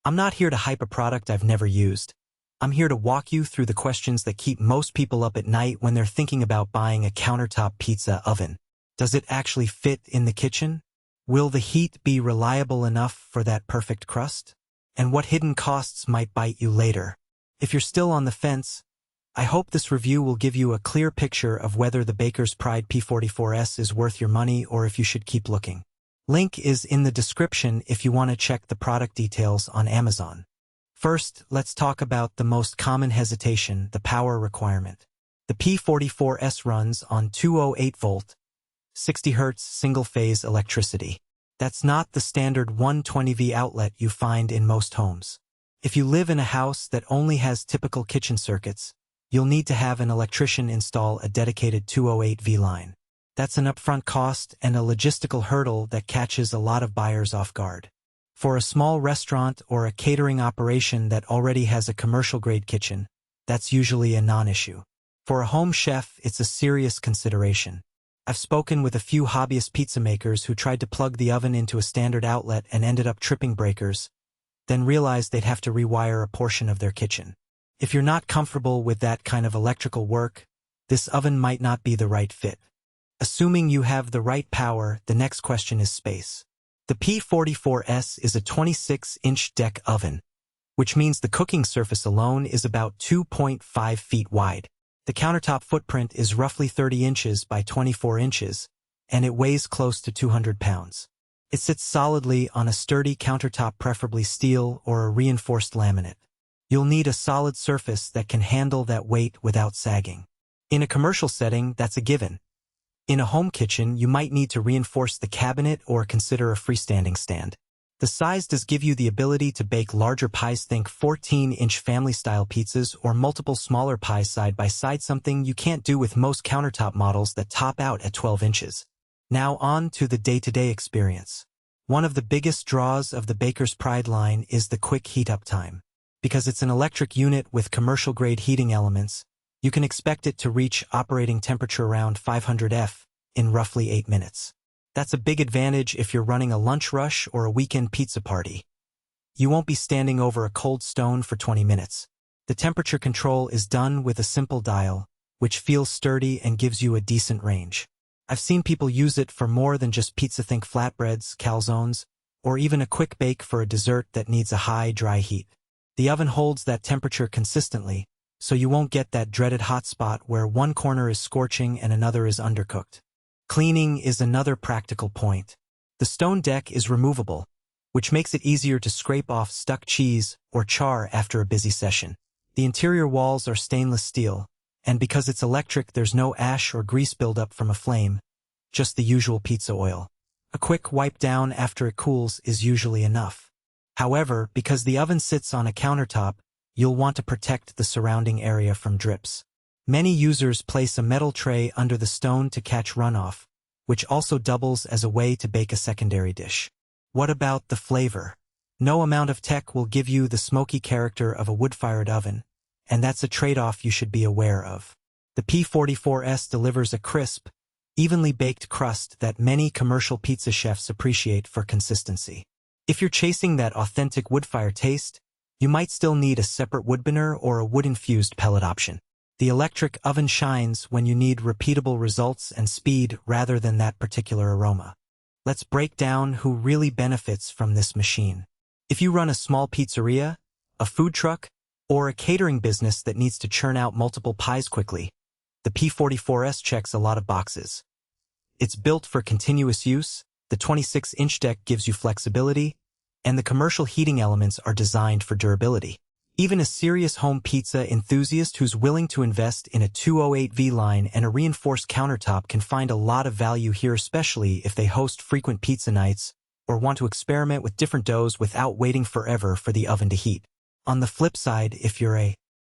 I'm not here to hype a product I've never used. I'm here to walk you through the questions that keep most people up at night when they're thinking about buying a countertop pizza oven. Does it actually fit in the kitchen? Will the heat be reliable enough for that perfect crust? And what hidden costs might bite you later? If you're still on the fence, I hope this review will give you a clear picture of whether the Baker's Pride P44S is worth your money or if you should keep looking. Link is in the description if you want to check the product details on Amazon. First, let's talk about the most common hesitation, the power requirement. The P44S runs on 208-volt, 60 Hz single-phase electricity. That's not the standard 120V outlet you find in most homes. If you live in a house that only has typical kitchen circuits, you'll need to have an electrician install a dedicated 208V line. That's an upfront cost and a logistical hurdle that catches a lot of buyers off guard. For a small restaurant or a catering operation that already has a commercial-grade kitchen, that's usually a non-issue. For a home chef, it's a serious consideration. I've spoken with a few hobbyist pizza makers who tried to plug the oven into a standard outlet and ended up tripping breakers, then realized they'd have to rewire a portion of their kitchen. If you're not comfortable with that kind of electrical work, this oven might not be the right fit. Assuming you have the right power, the next question is space. The P44S is a 26-inch deck oven, which means the cooking surface alone is about 2.5 feet wide. The countertop footprint is roughly 30 inches by 24 inches, and it weighs close to 200 pounds. It sits solidly on a sturdy countertop, preferably steel or a reinforced laminate. You'll need a solid surface that can handle that weight without sagging. In a commercial setting, that's a given. In a home kitchen, you might need to reinforce the cabinet or consider a freestanding stand. The size does give you the ability to bake larger pies, think 14-inch family-style pizzas or multiple smaller pies side by side, something you can't do with most countertop models that top out at 12 inches. Now on to the day-to-day experience. One of the biggest draws of the Baker's Pride line is the quick heat-up time. Because it's an electric unit with commercial-grade heating elements, you can expect it to reach operating temperature around 500 F in roughly 8 minutes. That's a big advantage if you're running a lunch rush or a weekend pizza party. You won't be standing over a cold stone for 20 minutes. The temperature control is done with a simple dial, which feels sturdy and gives you a decent range. I've seen people use it for more than just pizza, think flatbreads, calzones, or even a quick bake for a dessert that needs a high, dry heat. The oven holds that temperature consistently, so you won't get that dreaded hot spot where one corner is scorching and another is undercooked. Cleaning is another practical point. The stone deck is removable, which makes it easier to scrape off stuck cheese or char after a busy session. The interior walls are stainless steel, and because it's electric, there's no ash or grease buildup from a flame, just the usual pizza oil. A quick wipe down after it cools is usually enough. However, because the oven sits on a countertop, you'll want to protect the surrounding area from drips. Many users place a metal tray under the stone to catch runoff, which also doubles as a way to bake a secondary dish. What about the flavor? No amount of tech will give you the smoky character of a wood-fired oven, and that's a trade-off you should be aware of. The P44S delivers a crisp, evenly baked crust that many commercial pizza chefs appreciate for consistency. If you're chasing that authentic wood-fire taste, you might still need a separate wood burner or a wood-infused pellet option. The electric oven shines when you need repeatable results and speed rather than that particular aroma. Let's break down who really benefits from this machine. If you run a small pizzeria, a food truck, or a catering business that needs to churn out multiple pies quickly, the P44S checks a lot of boxes. It's built for continuous use, the 26-inch deck gives you flexibility, and the commercial heating elements are designed for durability. Even a serious home pizza enthusiast who's willing to invest in a 208V line and a reinforced countertop can find a lot of value here, especially if they host frequent pizza nights or want to experiment with different doughs without waiting forever for the oven to heat. On the flip side, if you're a